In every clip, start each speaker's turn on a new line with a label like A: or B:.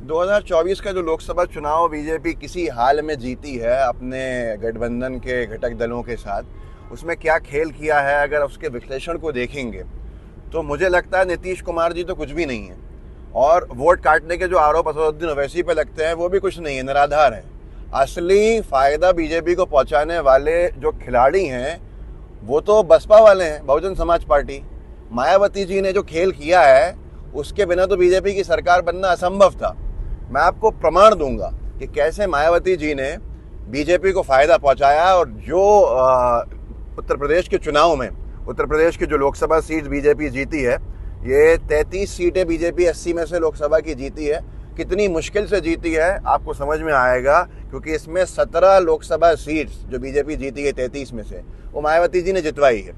A: 2024 का जो लोकसभा चुनाव बीजेपी किसी हाल में जीती है अपने गठबंधन के घटक दलों के साथ, उसमें क्या खेल किया है अगर उसके विश्लेषण को देखेंगे तो मुझे लगता है नीतीश कुमार जी तो कुछ भी नहीं है, और वोट काटने के जो आरोप असदुद्दीन ओवैसी पे लगते हैं वो भी कुछ नहीं है, निराधार हैं। असली फायदा बीजेपी को पहुंचाने वाले जो खिलाड़ी हैं वो तो बसपा वाले हैं, बहुजन समाज पार्टी। मायावती जी ने जो खेल किया है उसके बिना तो बीजेपी की सरकार बनना असंभव था। मैं आपको प्रमाण दूंगा कि कैसे मायावती जी ने बीजेपी को फायदा पहुंचाया, और जो उत्तर प्रदेश के चुनाव में, उत्तर प्रदेश की जो लोकसभा सीट बीजेपी जीती है, ये 33 सीटें बीजेपी 80 में से लोकसभा की जीती है। कितनी मुश्किल से जीती है आपको समझ में आएगा, क्योंकि इसमें 17 लोकसभा सीट्स जो बीजेपी जीती है 33 में से, वो मायावती जी ने जितवाई है।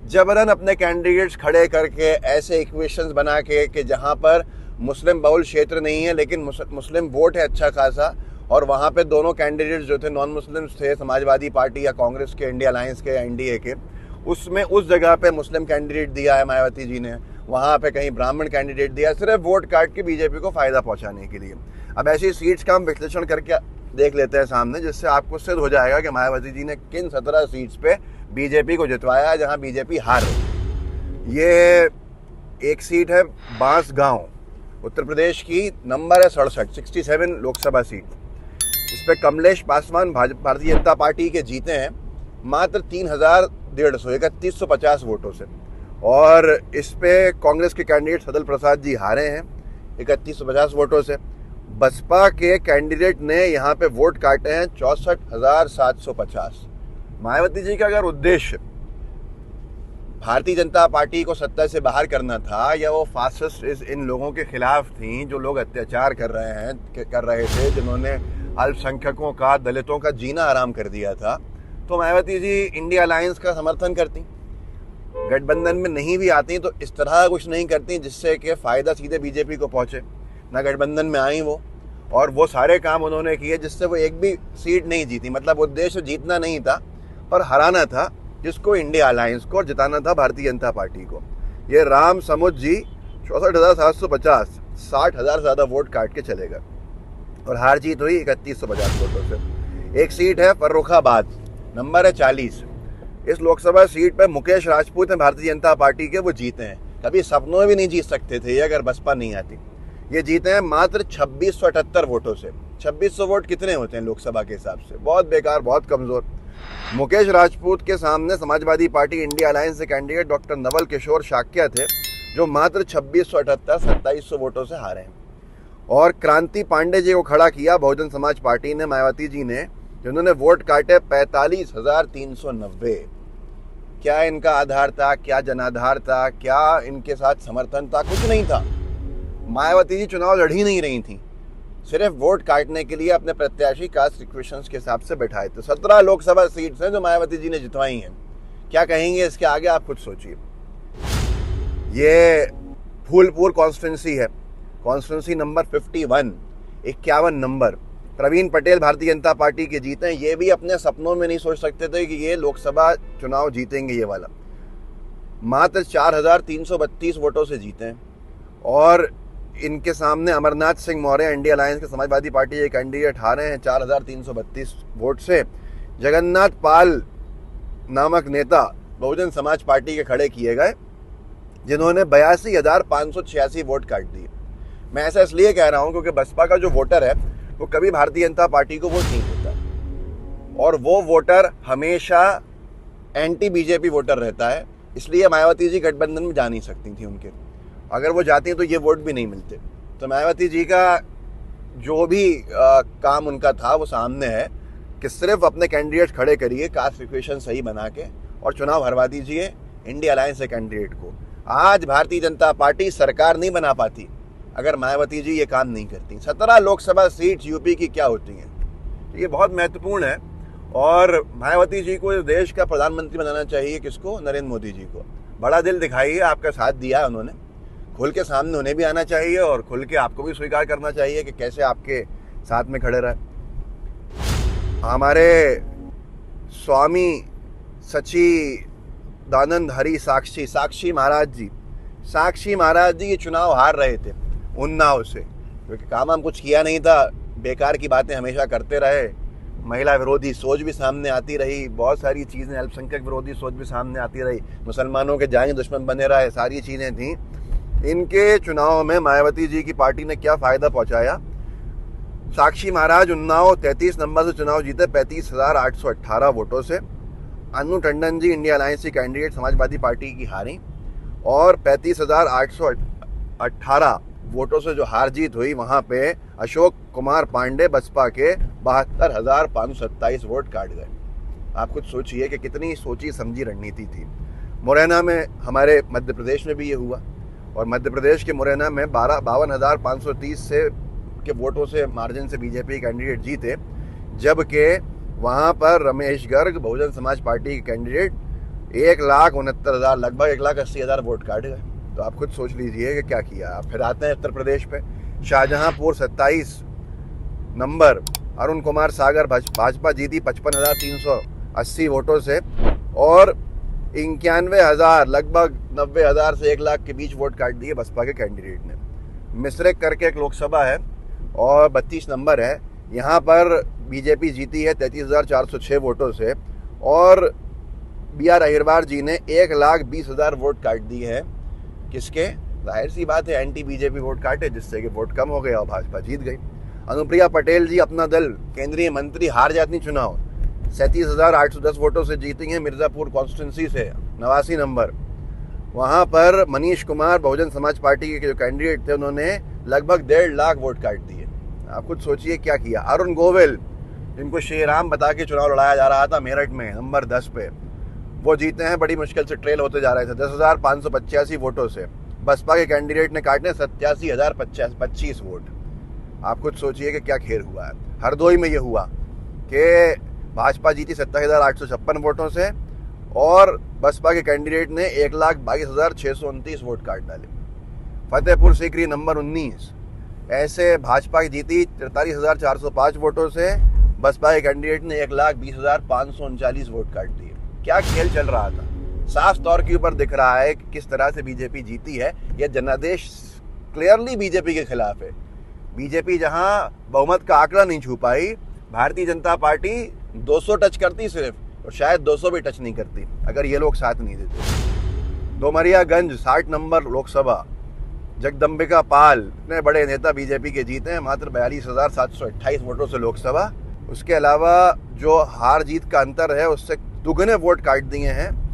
A: जबरन अपने कैंडिडेट्स खड़े करके ऐसे इक्वेशंस बना के कि जहां पर मुस्लिम बहुल क्षेत्र नहीं है लेकिन मुस्लिम वोट है अच्छा खासा, और वहां पे दोनों कैंडिडेट्स जो थे नॉन मुस्लिम्स थे, समाजवादी पार्टी या कांग्रेस के, इंडिया अलायंस के या एनडीए के, उसमें उस जगह पे मुस्लिम कैंडिडेट दिया है मायावती जी ने, वहां पे कहीं ब्राह्मण कैंडिडेट दिया, सिर्फ वोट काट के बीजेपी को फायदा पहुंचाने के लिए। अब ऐसी सीट्स का हम विश्लेषण करके देख लेते हैं सामने, जिससे आपको सिद्ध हो जाएगा कि मायावती जी ने किन 17 सीट्स पे बीजेपी को जितवाया है जहां बीजेपी हार रही। ये एक सीट है बांसगांव, उत्तर प्रदेश की, नंबर है 67 लोकसभा सीट। इस पे कमलेश पासवान भारतीय जनता पार्टी के जीते हैं मात्र 3150 वोटों से, और इस पे कांग्रेस के कैंडिडेट सदल प्रसाद जी हारे हैं 3150 वोटों से। बसपा के कैंडिडेट ने यहाँ पे वोट काटे हैं 64,750। मायावती जी का अगर उद्देश्य भारतीय जनता पार्टी को सत्ता से बाहर करना था, या वो फासिस्ट इन लोगों के खिलाफ थी जो लोग अत्याचार कर रहे थे, जिन्होंने अल्पसंख्यकों का, दलितों का जीना आराम कर दिया था, तो मायावती जी इंडिया अलायंस का समर्थन करती, गठबंधन में नहीं भी आती तो इस तरह कुछ नहीं करती जिससे कि फायदा सीधे बीजेपी को पहुंचे। ना गठबंधन में आई वो, और वो सारे काम उन्होंने किए जिससे वो एक भी सीट नहीं जीती। मतलब उद्देश्य जीतना नहीं था और हराना था, जिसको इंडिया अलायंस को, और जिताना था भारतीय जनता पार्टी को। ये राम समुद्र जी 64,750, 60,000 ज्यादा वोट काट के चले गए, और हार जीत हुई 3150 वोटों से। एक सीट है फर्रुखाबाद, नंबर है 40। इस लोकसभा सीट पर मुकेश राजपूत हैं भारतीय जनता पार्टी के, वो जीते हैं। कभी सपनों में भी नहीं जीत सकते थे ये अगर बसपा नहीं आती। ये जीते हैं मात्र 2678 वोटों से। 2600 वोट कितने होते हैं लोकसभा के हिसाब से? बहुत बेकार, बहुत कमजोर। मुकेश राजपूत के सामने समाजवादी पार्टी इंडिया अलायंस से कैंडिडेट डॉक्टर नवल किशोर शाक्या थे, जो मात्र 2678, 2700 वोटों से हारे हैं। और क्रांति पांडे जी को खड़ा किया बहुजन समाज पार्टी ने, मायावती जी ने, जिन्होंने वोट काटे 45,390। क्या इनका आधार था? क्या जनाधार था? क्या इनके साथ समर्थन था? कुछ नहीं था। मायावती जी चुनाव लड़ ही नहीं रही थी, सिर्फ वोट काटने के लिए अपने प्रत्याशी कास्ट इक्वेशंस के हिसाब से बैठाए थे। 17 लोकसभा सीट्स हैं जो मायावती जी ने जितवाई हैं। क्या कहेंगे इसके आगे, आप खुद सोचिए। ये फूलपुर कॉन्स्टिट्यूंसी है, constituency number 51, 51 number. Praveen Patel Bharatiya Janata party के जीते हैं। ये भी अपने सपनों में नहीं सोच सकते थे कि ये लोकसभा चुनाव जीतेंगे ये वाला। मात्र 4,332 वोटों से जीते हैं। और इनके सामने अमरनाथ सिंह मौर्य इंडिया अलायंस के समाजवादी पार्टी के कैंडिडेट हारे हैं 4,332 वोट से। जगन्नाथ पाल नामक नेता बहुजन समाज पार्टी के खड़े किए गए, जिन्होंने 82,586 वोट काट दिए। मैं ऐसा इसलिए कह रहा हूं क्योंकि बसपा का जो वोटर है वो कभी भारतीय जनता पार्टी को वोट नहीं देता, और वो वोटर हमेशा एंटी बीजेपी वोटर रहता है। इसलिए मायावती जी गठबंधन में जा नहीं सकती थी उनके। अगर वो जाती तो ये वोट भी नहीं मिलते। तो मायावती जी का जो भी काम उनका था वो सामने है कि सिर्फ अपने कैंडिडेट खड़े करिए, कास्ट इक्वेशन सही बना के, और चुनाव हरवा दीजिए इंडिया अलायंस के कैंडिडेट को। आज भारतीय जनता पार्टी सरकार नहीं बना पाती अगर मायावती जी ये काम नहीं करती। 17 लोकसभा सीट यूपी की क्या होती हैं, ये बहुत महत्वपूर्ण है। और मायावती जी को देश का प्रधानमंत्री बनाना चाहिए। किसको? नरेंद्र मोदी जी को। बड़ा दिल दिखाइए, आपका साथ दिया है उन्होंने, खुल के सामने उन्हें भी आना चाहिए और खुल के आपको भी स्वीकार करना चाहिए कि कैसे आपके साथ में खड़े रहे। हमारे स्वामी सच्चिदानंद हरि साक्षी महाराज जी ये चुनाव हार रहे थे उन्नाव से, क्योंकि काम हम कुछ किया नहीं था, बेकार की बातें हमेशा करते रहे, महिला विरोधी सोच भी सामने आती रही, बहुत सारी चीज़ें, अल्पसंख्यक विरोधी सोच भी सामने आती रही, मुसलमानों के जाएंगे दुश्मन बने रहे, सारी चीज़ें थी। इनके चुनाव में मायावती जी की पार्टी ने क्या फ़ायदा पहुंचाया? साक्षी महाराज उन्नाव 33 नंबर से चुनाव जीते 35,818 वोटों से। अनु टंडन जी इंडिया अलायंस की कैंडिडेट समाजवादी पार्टी की हारी और 35,818 वोटों से जो हार जीत हुई, वहां पे अशोक कुमार पांडे बसपा के 72,527 वोट काट गए। आप कुछ सोचिए कि कितनी सोची समझी रणनीति थी। मुरैना में, हमारे मध्य प्रदेश में भी ये हुआ, और मध्य प्रदेश के मुरैना में 52,530 से के वोटों से मार्जिन से बीजेपी कैंडिडेट जीते, जबकि वहां पर रमेश गर्ग बहुजन समाज पार्टी के कैंडिडेट 1,69,000 लगभग 1,80,000 वोट काट गए। तो आप खुद सोच लीजिए कि क्या किया। आप फिर आते हैं उत्तर प्रदेश पे, शाहजहांपुर 27 नंबर अरुण कुमार सागर भाजपा जीती 55,380 वोटों से, और 91,000 लगभग 90,000 से 1 लाख के बीच वोट काट दिए बसपा के कैंडिडेट ने। मिश्रिक करके एक लोकसभा है और 32 नंबर है, यहाँ पर बीजेपी जीती है 33,406 वोटों से, और BR अहिरवार जी ने 1,20,000 वोट काट दिए हैं। किसके? जाहिर सी बात है एंटी बीजेपी वोट काटे, जिससे कि वोट कम हो गया और भाजपा जीत गई। अनुप्रिया पटेल जी अपना दल केंद्रीय मंत्री हार जाती चुनाव, 37,810 वोटों से जीती हैं मिर्जापुर कॉन्स्टिट्यूंसी से 89 नंबर। वहां पर मनीष कुमार बहुजन समाज पार्टी के जो कैंडिडेट थे, उन्होंने लगभग 1.5 लाख वोट काट दिए। आप खुद सोचिए क्या किया। अरुण गोविल, जिनको श्री राम बता के चुनाव लड़ाया जा रहा था मेरठ में नंबर 10 पे, वो जीते हैं बड़ी मुश्किल से, ट्रेल होते जा रहे थे 10,585 वोटों से। बसपा के कैंडिडेट ने काटे 87,025 वोट। आप खुद सोचिए कि क्या खेल हुआ है। हरदोई में ये हुआ कि भाजपा जीती 27,856 वोटों से, और बसपा के कैंडिडेट ने 1,22,629 वोट काट डाले। फतेहपुर सीकरी नंबर 19 ऐसे भाजपा की जीती 43,405 वोटों से, बसपा के कैंडिडेट ने 1,20,539 वोट काट दिए। क्या खेल चल रहा था? साफ तौर के ऊपर दिख रहा है कि किस तरह से बीजेपी जीती है। यह जनादेश क्लियरली बीजेपी के खिलाफ है। बीजेपी जहां बहुमत का आंकड़ा नहीं छू पाई, भारतीय जनता पार्टी 200 टच करती सिर्फ, और शायद 200 भी टच नहीं करती अगर ये लोग साथ नहीं देते। डोमरियागंज 60 नंबर लोकसभा, जगदम्बिका पाल इतने बड़े नेता बीजेपी के जीते हैं मात्र 42,728 वोटों से लोकसभा। उसके अलावा जो हार जीत का अंतर है, उससे दुगने वोट काट दिए हैं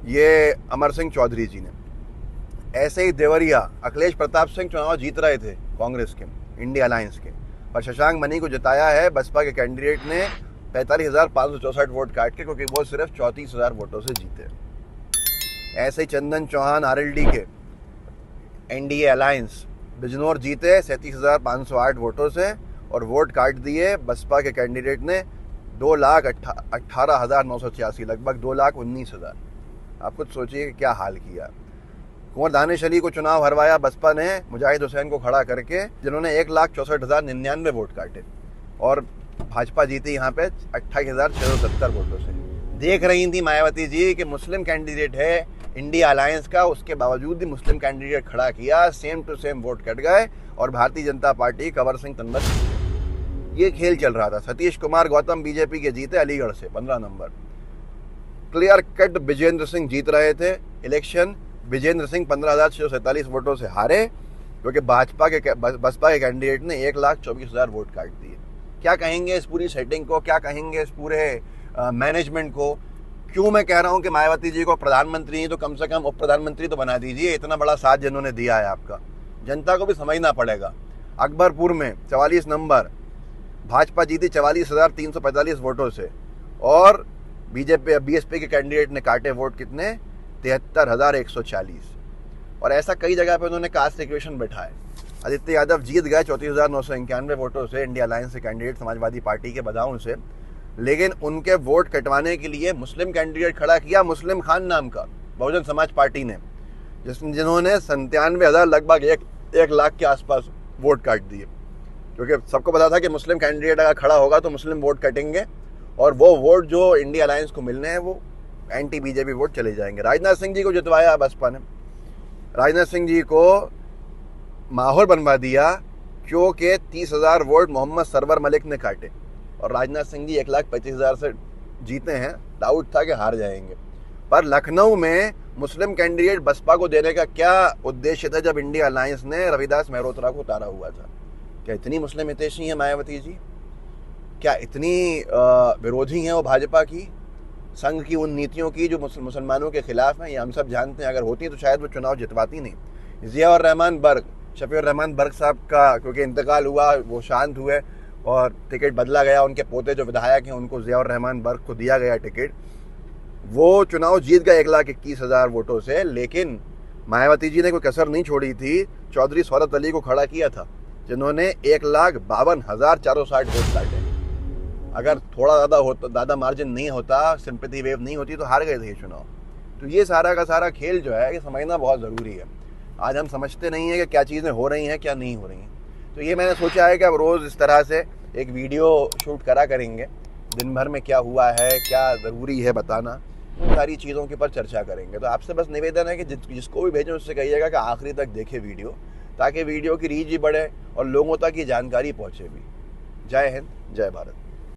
A: ये अमर सिंह चौधरी जी ने। ऐसे ही देवरिया, अखिलेश प्रताप सिंह चुनाव जीत रहे थे कांग्रेस के, इंडिया अलायंस के, पर शशांक मनी को जिताया है बसपा के कैंडिडेट ने 45,564 वोट काट के, क्योंकि वो सिर्फ 34,000 वोटों से जीते। ऐसे ही चंदन चौहान RLD के NDA अलायंस बिजनौर जीते 37,508 वोटों से, और वोट काट दिए बसपा के कैंडिडेट ने 2,18,986, लगभग 2,19,000। आप खुद सोचिए कि क्या हाल किया। कुंवर दानिश अली को चुनाव हरवाया बसपा ने मुजाहिद हुसैन को खड़ा करके, जिन्होंने 1,64,099 वोट काटे, और भाजपा जीती यहाँ पे 28,670 वोटों से। देख रही थी मायावती जी कि मुस्लिम कैंडिडेट है इंडिया अलायंस का, उसके बावजूद भी मुस्लिम कैंडिडेट खड़ा किया, same to same vote cut गए, और भारतीय जनता पार्टी कंवर सिंह तंवर, ये खेल चल रहा था। सतीश कुमार गौतम बीजेपी के जीते अलीगढ़ से 15 number. Clear cut Vijendra Singh जीत रहे थे इलेक्शन, विजेंद्र सिंह 15,647 वोटों से हारे, क्योंकि बसपा के कैंडिडेट ने 1,24,000 वोट काट दिए। क्या कहेंगे इस पूरी सेटिंग को, क्या कहेंगे इस पूरे मैनेजमेंट को? क्यों मैं कह रहा हूं कि मायावती जी को प्रधानमंत्री नहीं तो कम से कम उप प्रधानमंत्री तो बना दीजिए। इतना बड़ा साथ जिन्होंने दिया है आपका, जनता को भी समझना पड़ेगा। अकबरपुर में 44 नंबर भाजपा जीती 44,345 वोटों से, और BSP के कैंडिडेट ने काटे वोट कितने? 73,140। और ऐसा कई जगह पे उन्होंने कास्ट इक्वेशन बैठाए। आदित्य यादव जीत गए 34,991 वोटों से इंडिया अलायंस के कैंडिडेट समाजवादी पार्टी के बदाऊं से, लेकिन उनके वोट कटवाने के लिए मुस्लिम कैंडिडेट खड़ा किया, मुस्लिम खान नाम का, बहुजन समाज पार्टी ने, जिन्होंने 97,000 लगभग 1 लाख के आसपास वोट काट दिए। क्योंकि सबको पता था कि मुस्लिम कैंडिडेट अगर खड़ा होगा तो मुस्लिम वोट कटेंगे, और वो वोट जो इंडिया अलायंस को मिलने हैं वो एंटी बीजेपी वोट चले जाएंगे। राजनाथ सिंह जी को जितवाया बसपा ने, राजनाथ सिंह जी को माहौल बनवा दिया क्योंकि 30,000 वोट मोहम्मद सरवर मलिक ने काटे और राजनाथ सिंह जी 1,25,000 से जीते हैं। डाउट था कि हार जाएंगे, पर लखनऊ में मुस्लिम कैंडिडेट बसपा को देने का क्या उद्देश्य था जब इंडिया अलायंस ने रविदास मेहरोत्रा को उतारा हुआ था? क्या इतनी मुस्लिम हितैषी है मायावती जी? क्या इतनी विरोधी हैं वो भाजपा की, संघ की, उन नीतियों की जो मुसलमानों के खिलाफ हैं? ये हम सब जानते हैं। अगर होती तो शायद वो चुनाव जितवाती नहीं। ज़ियाउर रहमान बर्क, शफीउर रहमान बर्क साहब का क्योंकि इंतकाल हुआ, वो शांत हुए और टिकट बदला गया। उनके पोते जो विधायक हैं उनको ज़ियाउर रहमान बर्क को दिया गया टिकट। वो चुनाव जीत गए 1,21,000 वोटों से। लेकिन मायावती जी ने कोई कसर नहीं छोड़ी थी। चौधरी शौकत अली को खड़ा किया था जिन्होंने 1,52,460 वोट काटे। अगर थोड़ा ज़्यादा मार्जिन नहीं होता, सिंपैथी वेव नहीं होती तो हार गए थे ये चुनाव। तो ये सारा का सारा खेल जो है ये समझना बहुत ज़रूरी है। आज हम समझते नहीं हैं कि क्या चीज़ें हो रही हैं क्या नहीं हो रही हैं। तो ये मैंने सोचा है कि अब रोज़ इस तरह से एक वीडियो शूट करा करेंगे, दिन भर में क्या हुआ है, क्या ज़रूरी है बताना, उन सारी चीज़ों के ऊपर चर्चा करेंगे। तो आपसे बस निवेदन है कि जिसको भी भेजें उससे कहिएगा कि आखिरी तक देखे वीडियो, ताकि वीडियो की रीच भी बढ़े और लोगों तक ये जानकारी पहुँचे भी। जय हिंद, जय भारत।